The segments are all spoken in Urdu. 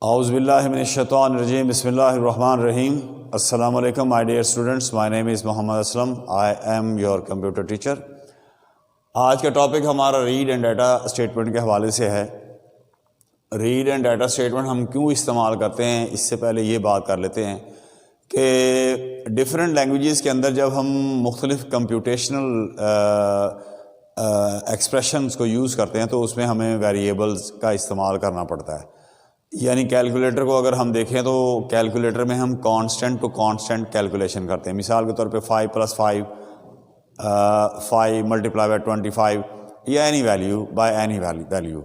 اعوذ باللہ من الشیطان الرجیم بسم اللہ الرحمن الرحیم. السلام علیکم my dear students. My name is Muhammad Aslam. I am your computer teacher. آج کا ٹاپک ہمارا ریڈ اینڈ ڈیٹا اسٹیٹمنٹ کے حوالے سے ہے. ریڈ اینڈ ڈیٹا اسٹیٹمنٹ ہم کیوں استعمال کرتے ہیں، اس سے پہلے یہ بات کر لیتے ہیں کہ ڈفرینٹ لینگویجز کے اندر جب ہم مختلف کمپیوٹیشنل ایکسپریشنز کو یوز کرتے ہیں تو اس میں ہمیں ویریبلز کا استعمال کرنا پڑتا ہے. یعنی کیلکولیٹر کو اگر ہم دیکھیں تو کیلکولیٹر میں ہم کانسٹنٹ ٹو کانسٹنٹ کیلکولیشن کرتے ہیں. مثال کے طور پہ 5 + 5 5 × 25 یا any value by any value.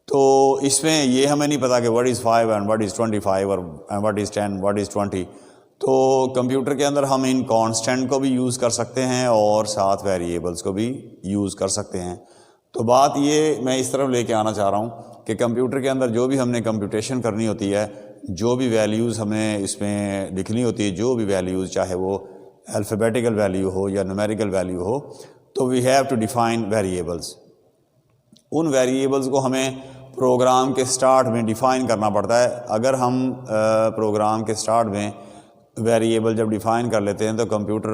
تو اس میں یہ ہمیں نہیں پتا کہ what is 5 and what is 25 اور what is 10 what is 20. تو کمپیوٹر کے اندر ہم ان کانسٹنٹ کو بھی یوز کر سکتے ہیں اور ساتھ ویریبلس کو بھی یوز کر سکتے ہیں. تو بات یہ میں اس طرف لے کے آنا چاہ رہا ہوں کہ کمپیوٹر کے اندر جو بھی ہم نے کمپیوٹیشن کرنی ہوتی ہے، جو بھی ویلیوز ہمیں اس میں لکھنی ہوتی ہے، جو بھی ویلیوز چاہے وہ الفابیٹیکل ویلیو ہو یا نومیریکل ویلیو ہو، تو we have to define variables. ان ویریبلس کو ہمیں پروگرام کے سٹارٹ میں ڈیفائن کرنا پڑتا ہے. اگر ہم پروگرام کے سٹارٹ میں ویریبل جب ڈیفائن کر لیتے ہیں تو کمپیوٹر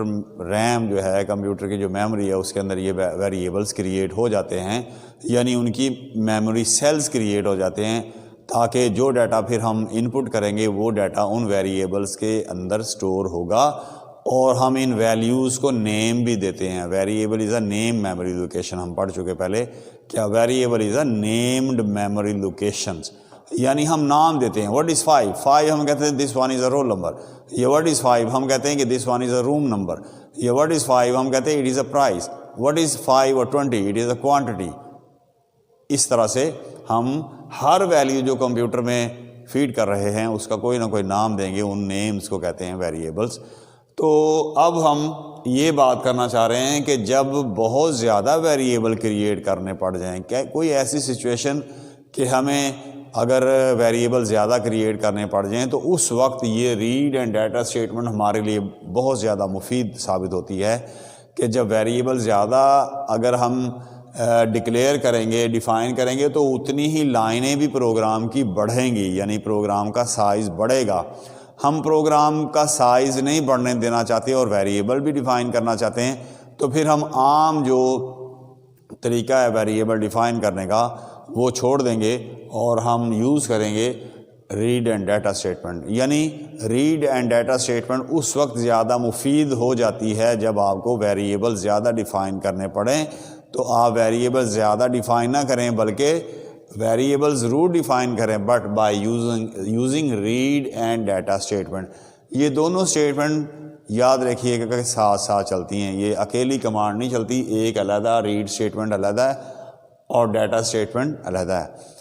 ریم جو ہے، کمپیوٹر کی جو میموری ہے، اس کے اندر یہ ویریبلس کریٹ ہو جاتے ہیں. یعنی ان کی میموری سیلز کریٹ ہو جاتے ہیں تاکہ جو ڈیٹا پھر ہم انپٹ کریں گے وہ ڈیٹا ان ویریبلس کے اندر سٹور ہوگا. اور ہم ان ویلیوز کو نیم بھی دیتے ہیں. Variable is a name memory location. ہم پڑھ چکے پہلے کیا variable is a named memory locations. یعنی ہم نام دیتے ہیں. واٹ از 5 ہم کہتے ہیں this one is a roll number. یہ واٹ از 5 ہم کہتے ہیں کہ this one is a room number. یہ واٹ از 5 ہم کہتے ہیں it is a prize. What is 5 اور 20 اٹ از اے کوانٹٹی. اس طرح سے ہم ہر ویلیو جو کمپیوٹر میں فیڈ کر رہے ہیں اس کا کوئی نہ کوئی نام دیں گے. ان نیمز کو کہتے ہیں ویریبلس. تو اب ہم یہ بات کرنا چاہ رہے ہیں کہ جب بہت زیادہ ویریبل کریٹ کرنے پڑ جائیں، کیا کوئی ایسی سچویشن کہ ہمیں اگر ویریبل زیادہ کریٹ کرنے پڑ جائیں تو اس وقت یہ ریڈ اینڈ ڈیٹا اسٹیٹمنٹ ہمارے لیے بہت زیادہ مفید ثابت ہوتی ہے. کہ جب ویریبل زیادہ اگر ہم ڈکلیئر کریں گے، ڈیفائن کریں گے، تو اتنی ہی لائنیں بھی پروگرام کی بڑھیں گی. یعنی پروگرام کا سائز بڑھے گا. ہم پروگرام کا سائز نہیں بڑھنے دینا چاہتے اور ویریبل بھی ڈیفائن کرنا چاہتے ہیں، تو پھر ہم عام جو طریقہ ہے ویریبل ڈیفائن کرنے کا وہ چھوڑ دیں گے اور ہم یوز کریں گے ریڈ اینڈ ڈیٹا اسٹیٹمنٹ. یعنی ریڈ اینڈ ڈیٹا اسٹیٹمنٹ اس وقت زیادہ مفید ہو جاتی ہے جب آپ کو ویریبل زیادہ ڈیفائن کرنے پڑیں. تو آپ ویریبل زیادہ ڈیفائن نہ کریں بلکہ ویریبل ضرور ڈیفائن کریں، but by using read and data statement. یہ دونوں اسٹیٹمنٹ یاد رکھیے کہ ساتھ ساتھ چلتی ہیں. یہ اکیلی کمانڈ نہیں چلتی. ایک علیحدہ ریڈ اسٹیٹمنٹ علیحدہ ہے اور ڈیٹا اسٹیٹمنٹ علیحدہ ہے.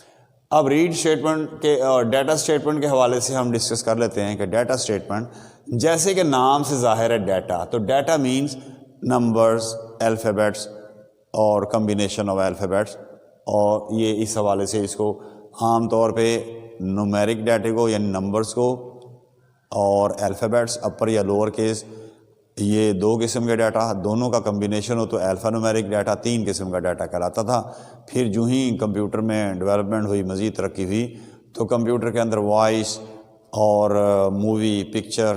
اب ریڈ اسٹیٹمنٹ کے اور ڈیٹا اسٹیٹمنٹ کے حوالے سے ہم ڈسکس کر لیتے ہیں کہ ڈیٹا اسٹیٹمنٹ جیسے کہ نام سے ظاہر ہے ڈیٹا، تو ڈیٹا مینز نمبرز، الفابیٹس اور کمبینیشن آف الفابیٹس. اور یہ اس حوالے سے اس کو عام طور پہ نومیرک ڈیٹا کو یعنی نمبرز کو اور الفابیٹس اپر یا لوور کیس، یہ دو قسم کے ڈیٹا، دونوں کا کمبینیشن ہو تو الفا نومیرک ڈیٹا 3 قسم کا ڈیٹا کہلاتا تھا. پھر جو ہی کمپیوٹر میں ڈیولپمنٹ ہوئی، مزید ترقی ہوئی، تو کمپیوٹر کے اندر وائس اور مووی، پکچر،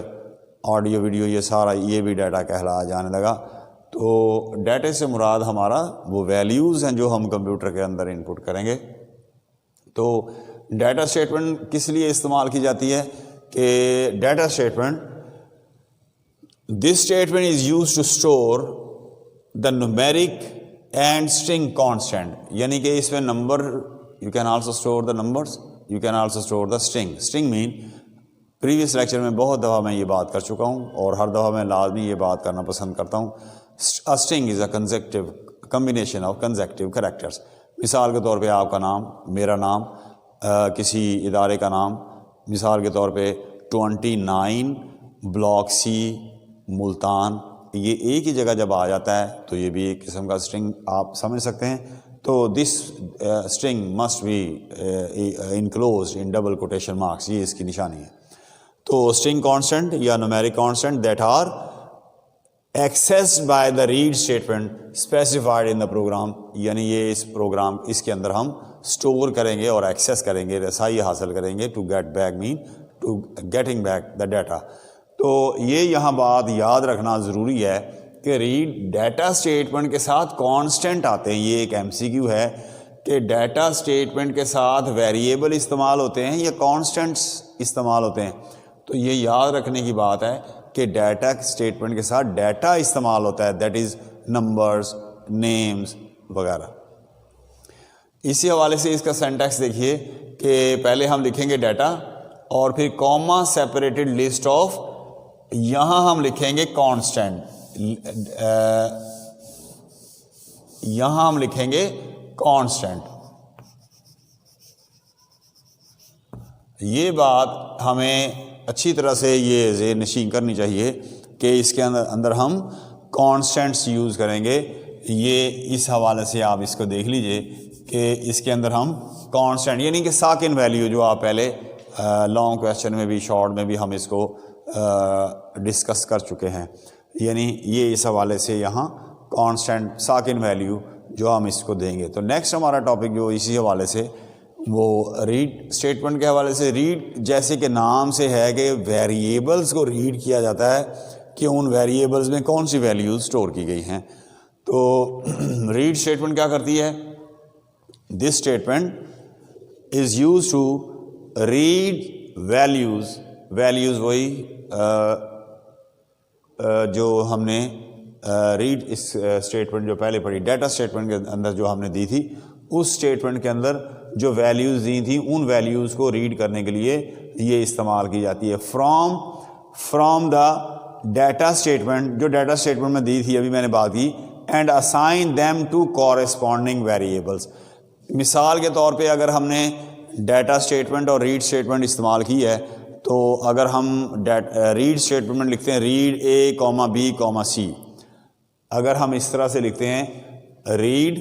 آڈیو، ویڈیو، یہ سارا یہ بھی ڈیٹا کہلا جانے لگا. تو ڈیٹا سے مراد ہمارا وہ ویلیوز ہیں جو ہم کمپیوٹر کے اندر انپٹ کریں گے. تو ڈیٹا اسٹیٹمنٹ کس لیے استعمال کی جاتی ہے کہ data statement this statement is used to store the numeric and string constant. یعنی کہ اس میں number, you can also store the numbers, you can also store the string. String مین پریویس لیکچر میں بہت دفعہ میں یہ بات کر چکا ہوں اور ہر دفعہ میں لازمی یہ بات کرنا پسند کرتا ہوں. A string is a consecutive combination of consecutive characters. مثال کے طور پہ آپ کا نام، میرا نام، کسی ادارے کا نام. مثال کے طور پہ 29 بلاک سی ملتان، یہ ایک ہی جگہ جب آ جاتا ہے تو یہ بھی ایک قسم کا اسٹرنگ آپ سمجھ سکتے ہیں. تو this string must be enclosed in double quotation marks, یہ اس کی نشانی ہے. تو اسٹرنگ کانسٹنٹ یا numeric constant that are accessed by the read statement specified in the program. یعنی یہ اس پروگرام اس کے اندر ہم اسٹور کریں گے اور ایکسیس کریں گے, رسائی حاصل کریں گے, ٹو گیٹ بیک مین to getting back the data. تو یہ یہاں بات یاد رکھنا ضروری ہے کہ ریڈ ڈیٹا اسٹیٹمنٹ کے ساتھ کانسٹنٹ آتے ہیں. یہ ایک MCQ ہے کہ ڈیٹا اسٹیٹمنٹ کے ساتھ ویریبل استعمال ہوتے ہیں یا کانسٹنٹس استعمال ہوتے ہیں. تو یہ یاد رکھنے کی بات ہے کہ ڈیٹا اسٹیٹمنٹ کے ساتھ ڈیٹا استعمال ہوتا ہے, دیٹ از نمبرز, نیمز وغیرہ. اسی حوالے سے اس کا سینٹیکس دیکھیے کہ پہلے ہم لکھیں گے ڈیٹا اور پھر کوما سیپریٹڈ لسٹ آف, یہاں ہم لکھیں گے کانسٹنٹ, یہاں ہم لکھیں گے کانسٹنٹ. یہ بات ہمیں اچھی طرح سے یہ ذہن نشین کرنی چاہیے کہ اس کے اندر ہم کانسٹنٹس یوز کریں گے. یہ اس حوالے سے آپ اس کو دیکھ لیجئے کہ اس کے اندر ہم کانسٹنٹ یعنی کہ ساکن ویلیو, جو آپ پہلے لانگ کویسچن میں بھی شارٹ میں بھی ہم اس کو ڈسکس کر چکے ہیں, یعنی یہ اس حوالے سے یہاں کانسٹنٹ ساکن ویلیو جو ہم اس کو دیں گے. تو نیکسٹ ہمارا ٹاپک جو اسی حوالے سے وہ ریڈ اسٹیٹمنٹ کے حوالے سے. ریڈ جیسے کہ نام سے ہے کہ ویریبلس کو ریڈ کیا جاتا ہے کہ ان ویریبلس میں کون سی ویلیوز اسٹور کی گئی ہیں. تو ریڈ اسٹیٹمنٹ کیا کرتی ہے؟ This statement is used to read values. Values وہی جو ہم نے ریڈ اس اسٹیٹمنٹ جو پہلے پڑھی ڈیٹا اسٹیٹمنٹ کے اندر جو ہم نے دی تھی, اس اسٹیٹمنٹ کے اندر جو ویلیوز دی تھیں ان ویلیوز کو ریڈ کرنے کے لیے یہ استعمال کی جاتی ہے. فرام دا ڈیٹا اسٹیٹمنٹ, جو ڈیٹا اسٹیٹمنٹ میں دی تھی ابھی میں نے بات کی, and assign them to corresponding variables. مثال کے طور پہ اگر ہم نے ڈیٹا اسٹیٹمنٹ اور ریڈ اسٹیٹمنٹ استعمال کی ہے, تو اگر ہم ریڈ اسٹیٹمنٹ لکھتے ہیں ریڈ A, B, C, اگر ہم اس طرح سے لکھتے ہیں ریڈ,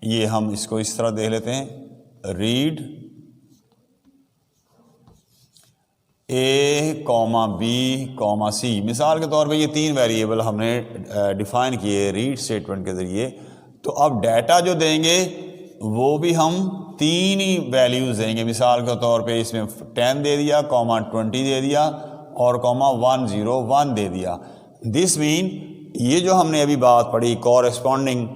یہ ہم اس کو اس طرح دیکھ لیتے ہیں ریڈ A, B, C. مثال کے طور پہ یہ 3 ویریبل ہم نے ڈیفائن کیے ریڈ اسٹیٹمنٹ کے ذریعے. تو اب ڈیٹا جو دیں گے وہ بھی ہم 3 ہی ویلیوز دیں گے. مثال کے طور پہ اس میں 10 دے دیا, 20 دے دیا اور 101 دے دیا. دس مین یہ جو ہم نے ابھی بات پڑھی کورسپونڈنگ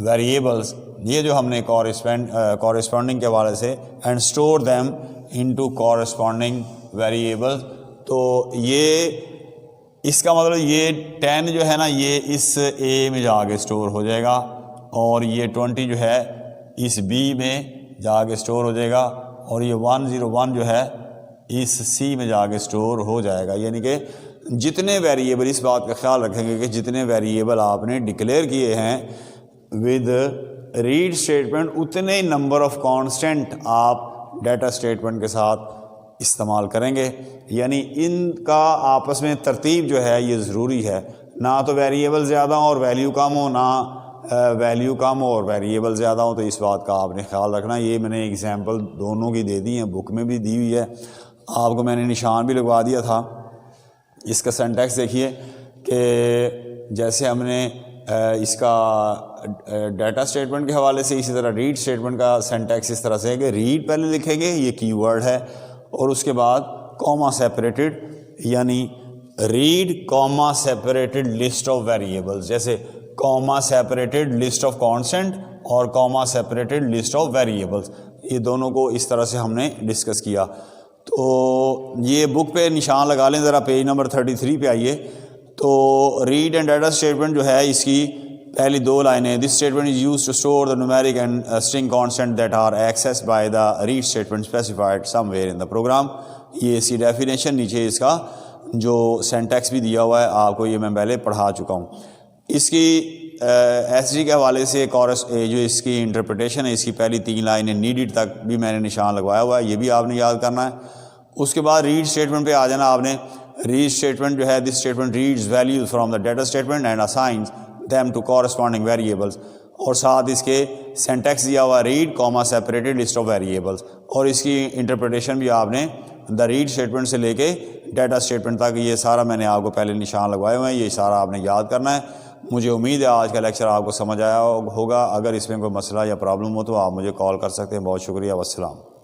ویریبلس, یہ جو ہم نے کورسپونڈنگ کے حوالے سے and store them into corresponding variables, تو یہ اس کا مطلب یہ 10 جو ہے نا یہ اس A میں جا کے اسٹور ہو جائے گا, اور یہ 20 جو ہے اس B میں جا کے اسٹور ہو جائے گا, اور یہ 101 جو ہے اس C میں جا کے اسٹور ہو جائے گا. یعنی کہ جتنے ویریبل, اس بات کا خیال رکھیں گے کہ جتنے ویریبل آپ نے ڈکلیئر کیے ہیں ود ریڈ اسٹیٹمنٹ, اتنے نمبر آف کانسٹنٹ آپ ڈیٹا اسٹیٹمنٹ کے ساتھ استعمال کریں گے. یعنی ان کا آپس میں ترتیب جو ہے یہ ضروری ہے, نہ تو ویریبل زیادہ ہوں اور ویلیو کم ہو, نہ ویلیو کم ہو اور ویریبل زیادہ ہو. تو اس بات کا آپ نے خیال رکھنا. یہ میں نے اگزامپل دونوں کی دے دی ہیں, بک میں بھی دی ہوئی ہے, آپ کو میں نے نشان بھی لگوا دیا تھا. اس کا سینٹیکس دیکھیے کہ جیسے ہم نے اس کا ڈیٹا اسٹیٹمنٹ کے حوالے سے, اسی طرح ریڈ اسٹیٹمنٹ کا سینٹیکس اس طرح سے ہے کہ ریڈ پہلے لکھیں گے, یہ کی ورڈ ہے, اور اس کے بعد کوما سیپریٹڈ, یعنی read comma separated list of variables, جیسے comma separated list of constant اور comma separated list of variables, یہ دونوں کو اس طرح سے ہم نے ڈسکس کیا. تو یہ بک پہ نشان لگا لیں ذرا, پیج نمبر 33 پہ آئیے. تو ریڈ اینڈ ڈیٹا اسٹیٹمنٹ جو ہے اس کی پہلی 2 لائنیں, this statement is used to store the numeric and string constant that are accessed by the read statement specified somewhere in the program. یہ اس کی ڈیفینیشن, نیچے اس کا جو سینٹیکس بھی دیا ہوا ہے آپ کو, یہ میں پہلے پڑھا چکا ہوں. اس کی ایس جی کے حوالے سے جو اس کی انٹرپریٹیشن ہے, اس کی پہلی 3 لائنیں نیڈڈ تک بھی میں نے نشان لگوایا ہوا ہے, یہ بھی آپ نے یاد کرنا ہے. اس کے بعد ریڈ اسٹیٹمنٹ پہ آ جانا آپ نے. ریڈ اسٹیٹمنٹ جو ہے, this statement reads values from the data statement and assigns them to corresponding variables, اور ساتھ اس کے سینٹیکس دیا ہوا read comma separated list of variables, اور اس کی انٹرپریٹیشن بھی آپ نے دا ریڈ اسٹیٹمنٹ سے لے کے ڈیٹا اسٹیٹمنٹ تک, یہ سارا میں نے آپ کو پہلے نشان لگوائے ہوئے ہیں, یہ سارا آپ نے یاد کرنا ہے. مجھے امید ہے آج کا لیکچر آپ کو سمجھ آیا ہوگا. اگر اس میں کوئی مسئلہ یا پرابلم ہو تو آپ مجھے کال کر سکتے ہیں. بہت شکریہ. والسلام.